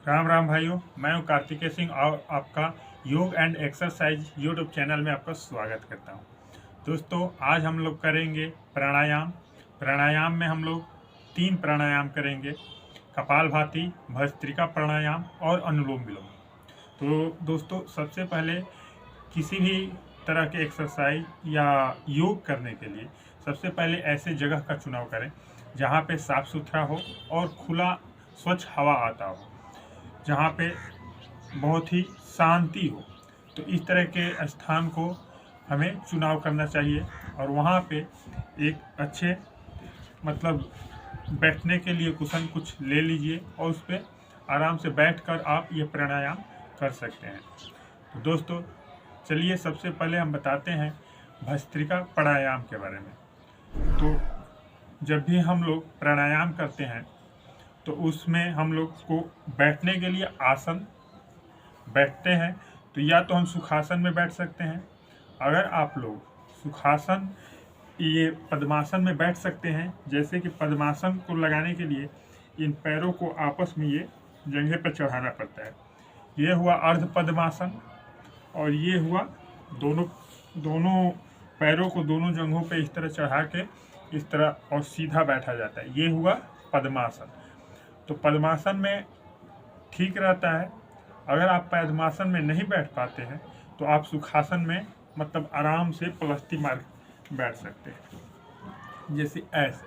राम राम भाइयों, मैं हूं कार्तिकेय सिंह और आपका योग एंड एक्सरसाइज यूट्यूब चैनल में आपका स्वागत करता हूं। दोस्तों, आज हम लोग करेंगे प्राणायाम। प्राणायाम में हम लोग 3 प्राणायाम करेंगे: कपालभाति, भस्त्रिका प्राणायाम और अनुलोम विलोम। तो दोस्तों, सबसे पहले किसी भी तरह के एक्सरसाइज या योग करने के लिए सबसे पहले ऐसे जगह का चुनाव करें जहाँ पे साफ सुथरा हो और खुला स्वच्छ हवा आता हो, जहाँ पे बहुत ही शांति हो। तो इस तरह के स्थान को हमें चुनाव करना चाहिए और वहाँ पे एक अच्छे बैठने के लिए कुशन कुछ ले लीजिए और उस पर आराम से बैठकर आप ये प्राणायाम कर सकते हैं। तो दोस्तों, चलिए सबसे पहले हम बताते हैं भस्त्रिका प्राणायाम के बारे में। तो जब भी हम लोग प्राणायाम करते हैं तो उसमें हम लोग को बैठने के लिए आसन बैठते हैं, तो या तो हम सुखासन में बैठ सकते हैं। अगर आप लोग सुखासन ये पद्मासन में बैठ सकते हैं, जैसे कि पद्मासन को लगाने के लिए इन पैरों को आपस में ये जंघे पर चढ़ाना पड़ता है। ये हुआ अर्ध पद्मासन और ये हुआ दोनों पैरों को दोनों जंघों पे इस तरह चढ़ा के इस तरह और सीधा बैठा जाता है। ये हुआ पद्मासन। तो पद्मासन में ठीक रहता है। अगर आप पद्मासन में नहीं बैठ पाते हैं तो आप सुखासन में आराम से पलस्ती मार बैठ सकते हैं, जैसे ऐसे।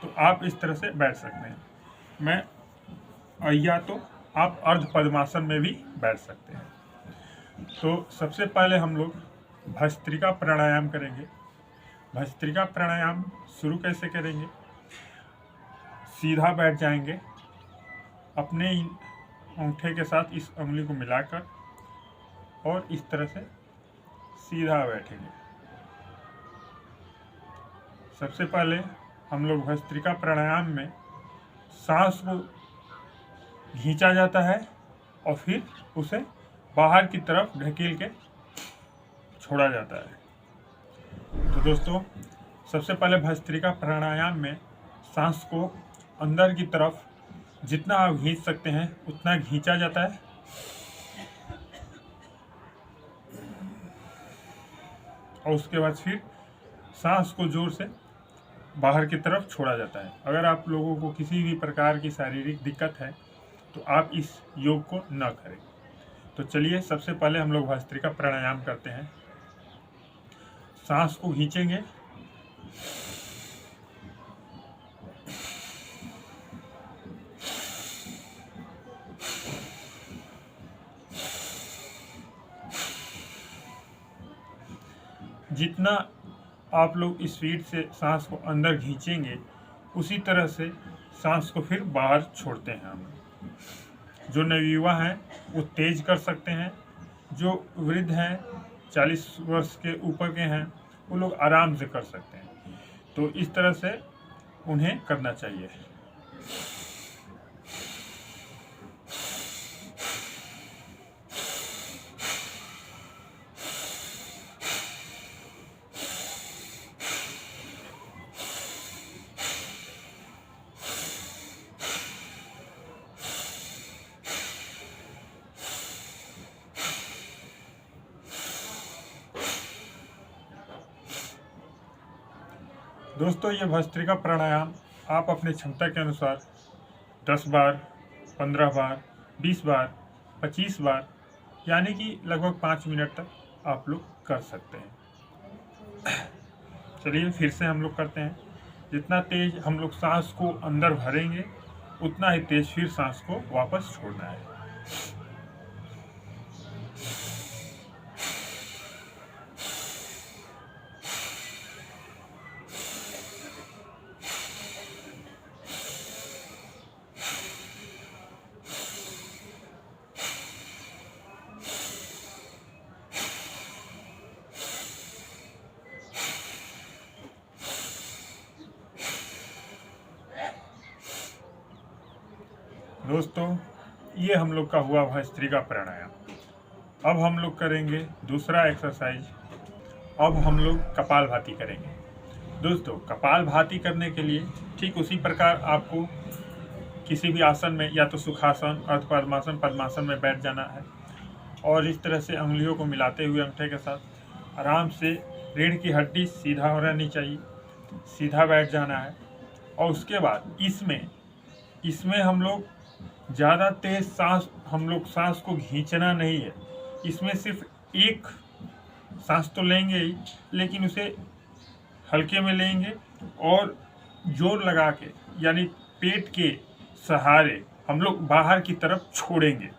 तो आप इस तरह से बैठ सकते हैं। या तो आप अर्ध पद्मासन में भी बैठ सकते हैं। तो सबसे पहले हम लोग भस्त्रिका प्राणायाम करेंगे। भस्त्रिका प्राणायाम शुरू कैसे करेंगे? सीधा बैठ जाएंगे, अपने अंगूठे के साथ इस उंगली को मिलाकर और इस तरह से सीधा बैठेंगे। सबसे पहले हम लोग भस्त्रिका प्राणायाम में सांस को खींचा जाता है और फिर उसे बाहर की तरफ ढकेल के छोड़ा जाता है। तो दोस्तों, सबसे पहले भस्त्रिका प्राणायाम में सांस को अंदर की तरफ जितना आप खींच सकते हैं उतना खींचा जाता है और उसके बाद फिर सांस को जोर से बाहर की तरफ छोड़ा जाता है। अगर आप लोगों को किसी भी प्रकार की शारीरिक दिक्कत है तो आप इस योग को न करें। तो चलिए सबसे पहले हम लोग भस्त्रिका प्राणायाम करते हैं। सांस को खींचेंगे, जितना आप लोग स्पीड से सांस को अंदर खींचेंगे उसी तरह से सांस को फिर बाहर छोड़ते हैं हम। जो नवयुवा हैं वो तेज कर सकते हैं, जो वृद्ध हैं 40 वर्ष के ऊपर के हैं वो लोग आराम से कर सकते हैं। तो इस तरह से उन्हें करना चाहिए। दोस्तों, ये भस्त्रिका प्राणायाम आप अपने क्षमता के अनुसार 10 बार, 15 बार, 20 बार, 25 बार, यानी कि लगभग 5 मिनट तक आप लोग कर सकते हैं। चलिए फिर से हम लोग करते हैं। जितना तेज हम लोग सांस को अंदर भरेंगे उतना ही तेज फिर सांस को वापस छोड़ना है। दोस्तों, ये हम लोग का हुआ भस्त्रिका प्राणायाम। अब हम लोग करेंगे दूसरा एक्सरसाइज। अब हम लोग कपालभाति करेंगे। दोस्तों, कपालभाति करने के लिए ठीक उसी प्रकार आपको किसी भी आसन में, या तो सुखासन, अर्ध पद्मासन, पद्मासन में बैठ जाना है और इस तरह से उंगलियों को मिलाते हुए अंगूठे के साथ आराम से रीढ़ की हड्डी सीधा हो रहनी चाहिए, सीधा बैठ जाना है। और उसके बाद इसमें हम लोग ज़्यादा तेज सांस को खींचना नहीं है। इसमें सिर्फ एक सांस तो लेंगे ही, लेकिन उसे हल्के में लेंगे और जोर लगा के, यानी पेट के सहारे हम लोग बाहर की तरफ छोड़ेंगे।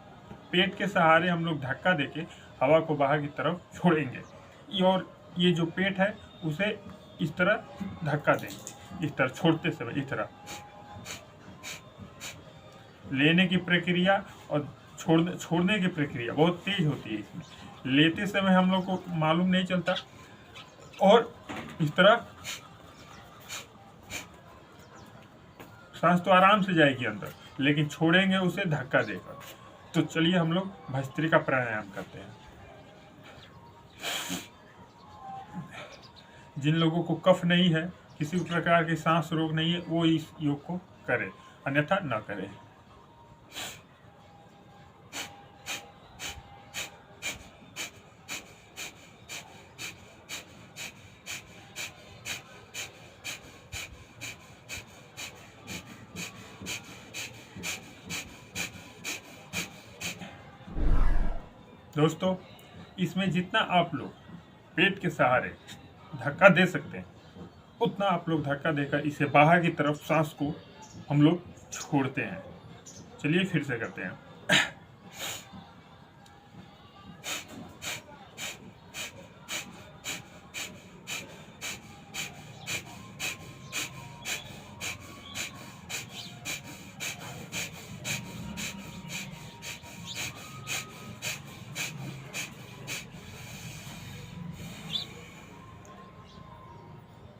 पेट के सहारे हम लोग धक्का देके हवा को बाहर की तरफ छोड़ेंगे और ये जो पेट है उसे इस तरह धक्का देंगे, इस तरह छोड़ते समय इस तरह लेने की प्रक्रिया और छोड़ने की प्रक्रिया बहुत तेज होती है। इसमें लेते समय हम लोग को मालूम नहीं चलता और इस तरह सांस तो आराम से जाएगी अंदर, लेकिन छोड़ेंगे उसे धक्का देकर। तो चलिए हम लोग भस्त्रिका प्राणायाम करते हैं। जिन लोगों को कफ नहीं है, किसी भी प्रकार की सांस रोग नहीं है, वो इस योग को करें, अन्यथा न करें। दोस्तों, इसमें जितना आप लोग पेट के सहारे धक्का दे सकते हैं, उतना आप लोग धक्का देकर इसे बाहर की तरफ सांस को हम लोग छोड़ते हैं। चलिए फिर से करते हैं।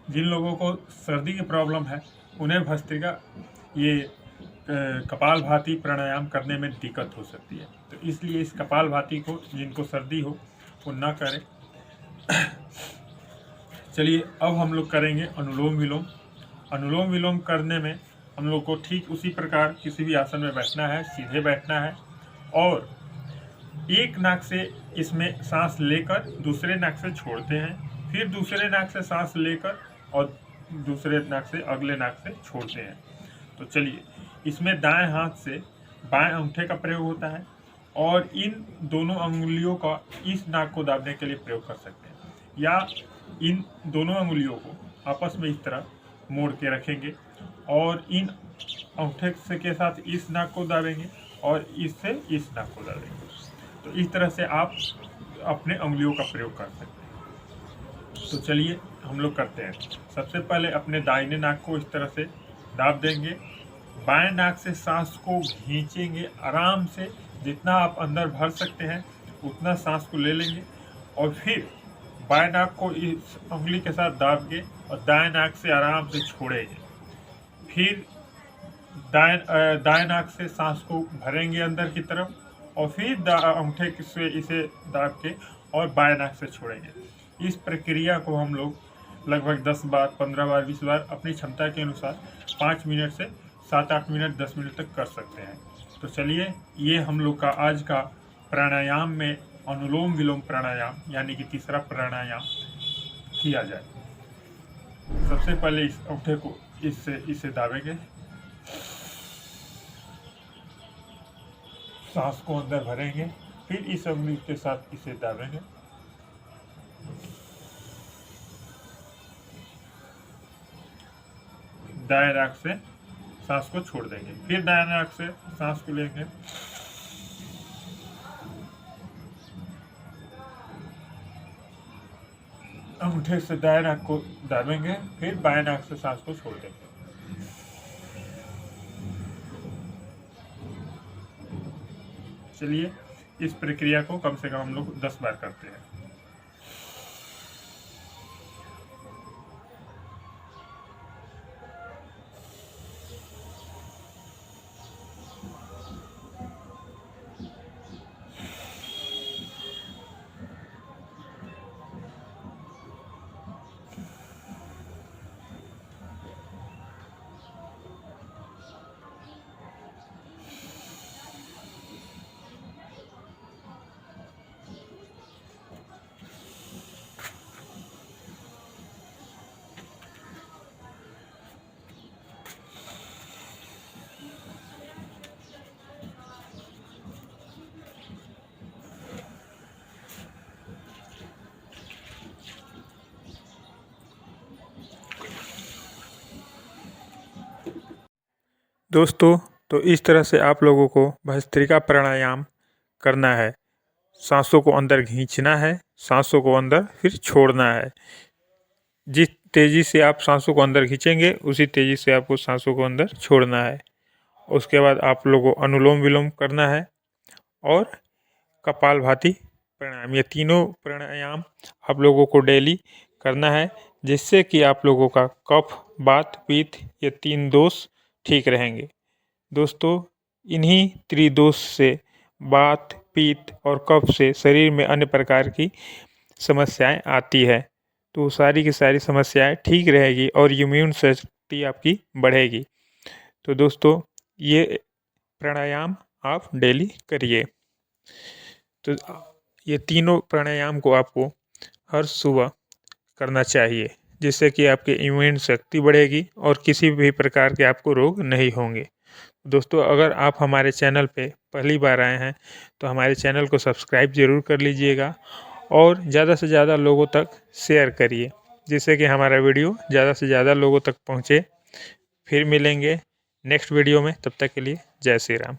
जिन लोगों को सर्दी की प्रॉब्लम है, उन्हें भस्त्रिका ये कपाल भाती प्राणायाम करने में दिक्कत हो सकती है, तो इसलिए इस कपाल भाती को जिनको सर्दी हो वो ना करें। चलिए अब हम लोग करेंगे अनुलोम विलोम। अनुलोम विलोम करने में हम लोग को ठीक उसी प्रकार किसी भी आसन में बैठना है, सीधे बैठना है और एक नाक से इसमें सांस लेकर दूसरे नाक से छोड़ते हैं, फिर दूसरे नाक से सांस लेकर और दूसरे नाक से अगले नाक से छोड़ते हैं। तो चलिए, इसमें दाएं हाथ से बाएं अंगूठे का प्रयोग होता है और इन दोनों अंगुलियों का इस नाक को दाबने के लिए प्रयोग कर सकते हैं, या इन दोनों अंगुलियों को आपस में इस तरह मोड़ के रखेंगे और इन अंगूठे से के साथ इस नाक को दाबेंगे और इससे इस नाक को दाबेंगे। तो इस तरह से आप अपने अंगुलियों का प्रयोग कर सकते हैं। तो चलिए हम लोग करते हैं। सबसे पहले अपने दाहिने नाक को इस तरह से दाब देंगे, बाएं नाक से सांस को खींचेंगे आराम से, जितना आप अंदर भर सकते हैं उतना सांस को ले लेंगे और फिर बाएं नाक को इस उंगली के साथ दाब के और दाएं नाक से आराम से छोड़ेंगे। फिर दाएं नाक से सांस को भरेंगे अंदर की तरफ और फिर अंगूठे से इसे दाब के और बाएं नाक से छोड़ेंगे। इस प्रक्रिया को हम लोग लगभग 10 बार, 15 बार, 20 बार अपनी क्षमता के अनुसार 5 मिनट से 7-8 मिनट, 10 मिनट तक कर सकते हैं। तो चलिए, ये हम लोग का आज का प्राणायाम में अनुलोम विलोम प्राणायाम यानी कि तीसरा प्राणायाम किया जाए। सबसे पहले इस अंगूठे को इसे दाबेंगे, सांस को अंदर भरेंगे, फिर इस उंगली के साथ इसे दाबेंगे, दाएं नाक से सांस को छोड़ देंगे, फिर दाएं नाक से सांस को लेंगे, अंगूठे से दाएं नाक को दाबेंगे, फिर बाएं नाक से सांस को छोड़ देंगे। चलिए, इस प्रक्रिया को कम से कम हम लोग 10 बार करते हैं। दोस्तों, तो इस तरह से आप लोगों को भस्त्रिका प्राणायाम करना है। सांसों को अंदर खींचना है, सांसों को अंदर फिर छोड़ना है। जिस तेज़ी से आप सांसों को अंदर खींचेंगे उसी तेज़ी से आपको सांसों को अंदर छोड़ना है। उसके बाद आप लोगों को अनुलोम विलोम करना है और कपालभाति प्राणायाम, ये तीनों प्राणायाम आप लोगों को डेली करना है, जिससे कि आप लोगों का कफ, वात, पित्त ये 3 दोष ठीक रहेंगे। दोस्तों, इन्हीं त्रिदोष से, वात, पित्त और कफ से शरीर में अन्य प्रकार की समस्याएं आती है, तो सारी की सारी समस्याएं ठीक रहेगी और इम्यून शक्ति आपकी बढ़ेगी। तो दोस्तों, ये प्राणायाम आप डेली करिए। तो ये तीनों प्राणायाम को आपको हर सुबह करना चाहिए, जिससे कि आपकी इम्यून शक्ति बढ़ेगी और किसी भी प्रकार के आपको रोग नहीं होंगे। दोस्तों, अगर आप हमारे चैनल पे पहली बार आए हैं तो हमारे चैनल को सब्सक्राइब ज़रूर कर लीजिएगा और ज़्यादा से ज़्यादा लोगों तक शेयर करिए, जिससे कि हमारा वीडियो ज़्यादा से ज़्यादा लोगों तक पहुँचे। फिर मिलेंगे नेक्स्ट वीडियो में, तब तक के लिए जय श्री राम।